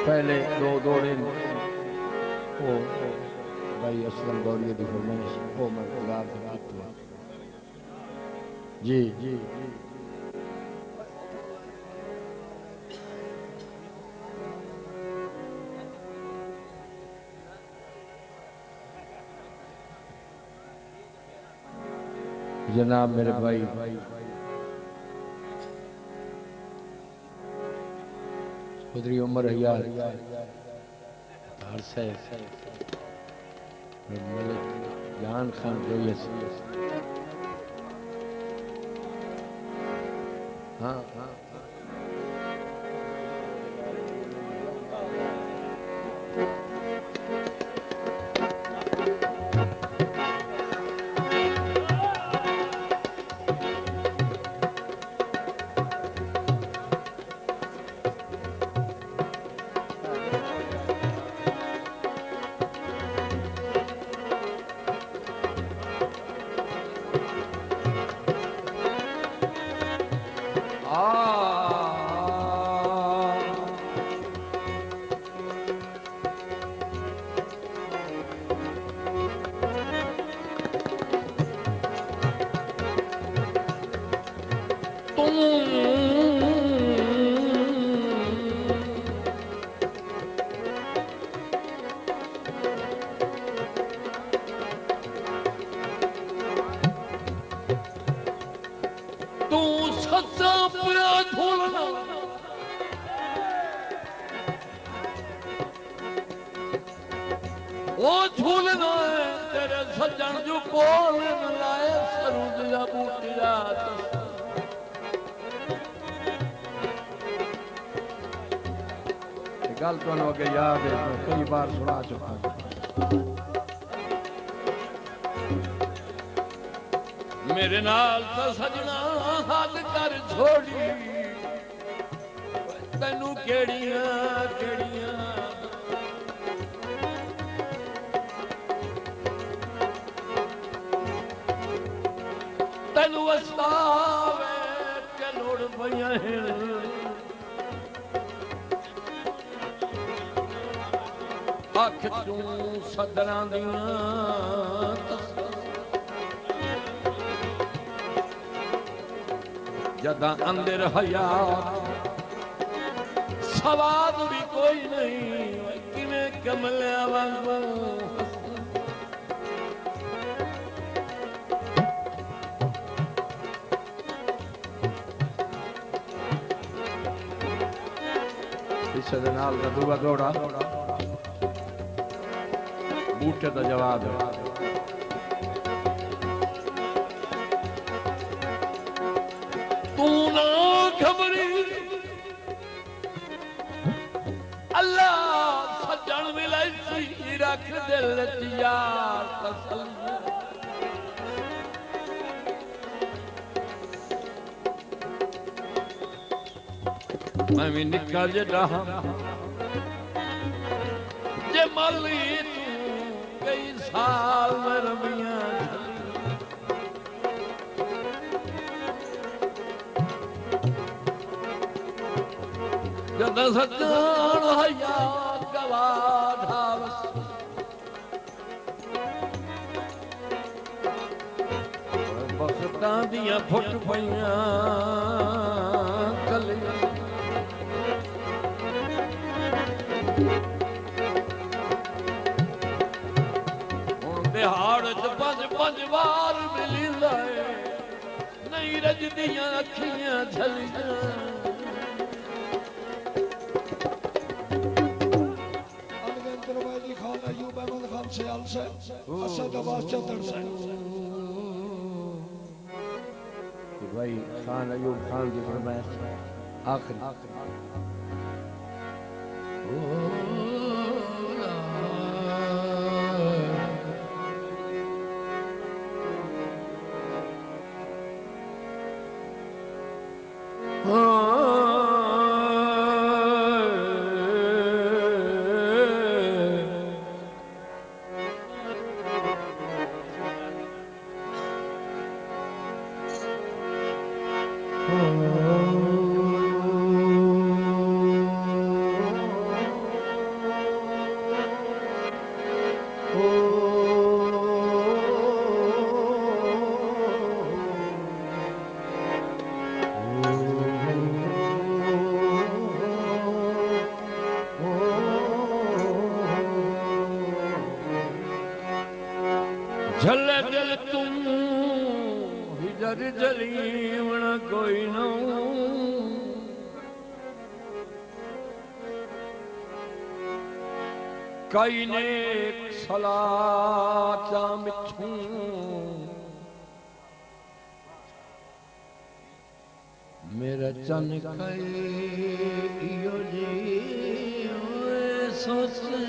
पहले दो दौड़े ओ भाई असलम गौरी दी फरमाइश ओ मैं खुदा जी जी जनाब मेरे भाई चौधरी उमर हयार जान खान जोई हाँ हाँ वो झूलना है तेरे सज्जन जो बोल लाए सरूदिया बूटिया गल तो अगे याद है तो कई बार सुना चुका मेरे नाल तो सजना हाथ कर छोड़ी तेनू केड़ियां केड़ियां तेनू वस्तावे के लोड़ पईयां अख चूं सदरां दियां जदा अंदर हयात सवाद भी कोई नहीं किवें कमलिया वांगू इसे दे नाल दा दूआ दौड़ा बूटे दा जवाब है तू ना खबरी अल्लाह सज्जन मिलाई सी रख दिल च यार तसल्ली मैं भी निका जड़ा जे मली तू कई साल में रबियां जद सज्जन हया गवाधा बखतां दियां फुट पईयां कलियां दिहाड़ च पंज बार मिली लाए नहीं रजदियां अखियां छलियां खान अयूब अहमद खान सियाल से असद अब्बास चौधरी से भाई खान अयूब खान की फरमाइश आखिरी झले दिल तुम हिजर जलीवण कोई न कई ने सलाचा मिठू मेरा चन कई जी सोचे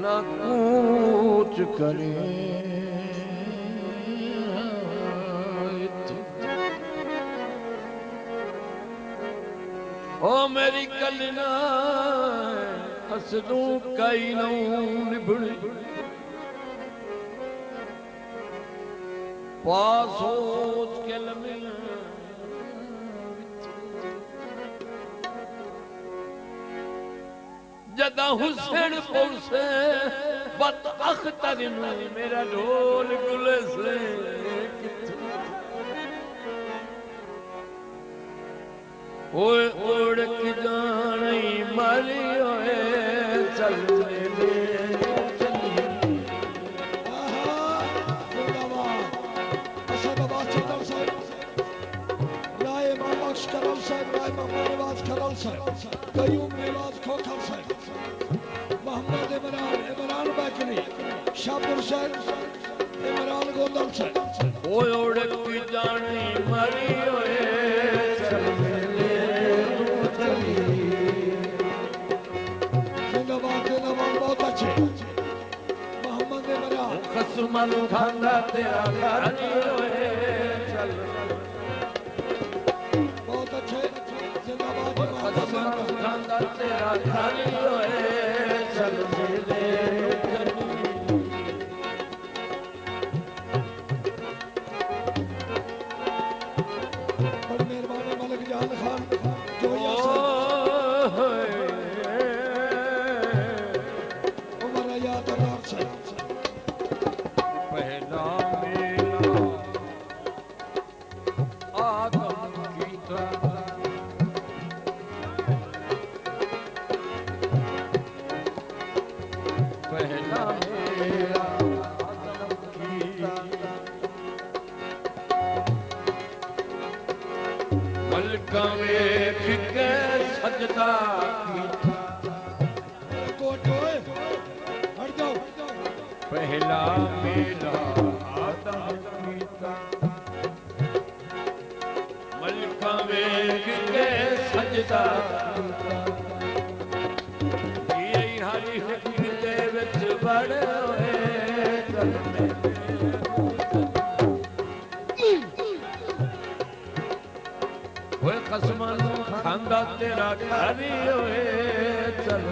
ना कुछ करे ओ मेरी कलना हसदू कई नौ निभड़ी पासोच के लमिया जदा हुसैन पहुंचे बत अख्तर मेरा ढोल गुले से ओए ओढ़ की जानी मरी ओए चल ले Karol Saib, Rai Muhammad Nawaz Karol Saib, Qayyum Nawaz Khokhar Saib, Muhammad Imran Bakri, Shabir Saib, Imran Gondal Saib. ओए ओढ़ की जानी मरी ओए चल ले चली जिंदाबाद बहुत अच्छे मोहम्मद इमरान खसमन खांदा तेरा घानी ओए चल खांदा तेरा घानी ओए चल ले बड़ मेहरबान मलिक जान खान जो उमर याद अनार से पहला मेला आदम की तरह पहला मेरा आदम की मलका में फिके सजदा पहला मेला आदम की मलका में फिके सजदा हरी हरी दे विच बड़े होए खसमन खांदा तेरा घानी होए चल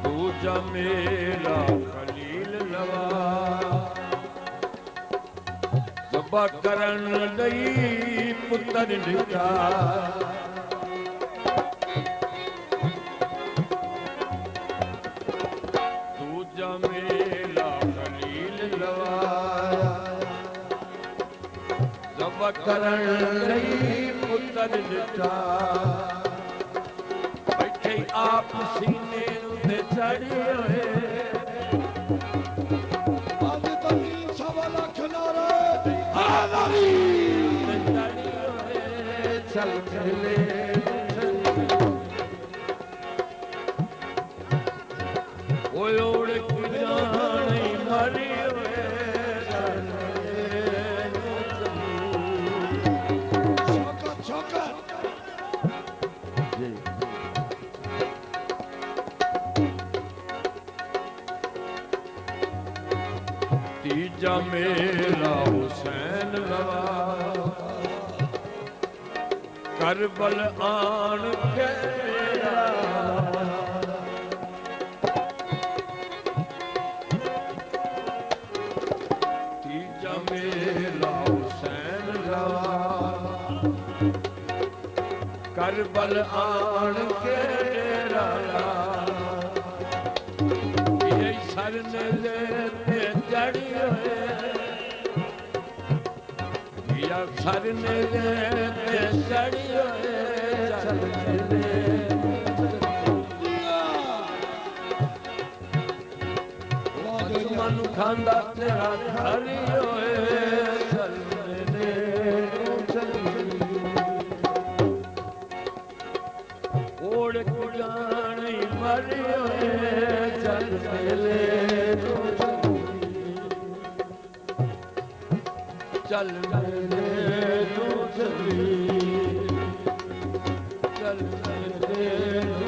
दूजा मेरा खलील लवा जबा करन लई पुत्र निका दूजा मेरा खलील लवा जबा करन लई पुत्र निका बैठे आप सीने ते चढ़े होए आज तकलीफ सवा लाख नारे आजादी चढ़े होए चल चले ओए ओढ़ की जानी मरी होए चल शौकत शौकत तीजा मेला हुसैन लवा करबल आन के तीजा मेला हुसैन लवा करबल आन के डेरा ਬਈ ਸਰਨੇ ਤੇ ਚੜੀ ਹੋਏ ਯਾ ਸਰਨੇ ਤੇ ਚੜੀ ਹੋਏ ਚੱਲ ਮਨ ਖਾਂਦਾ ਤੇਰਾ ਘਰ ਹੋਏ ਚੱਲ ਓੜ ਜਾਣੀ ਮਰੀ ਹੋਏ ਚੱਲ ਮੇਲੇ ਚੱਲ ਮੇਲੇ ਨੂੰ ਚੱਲੀ ਚੱਲ ਮੇਲੇ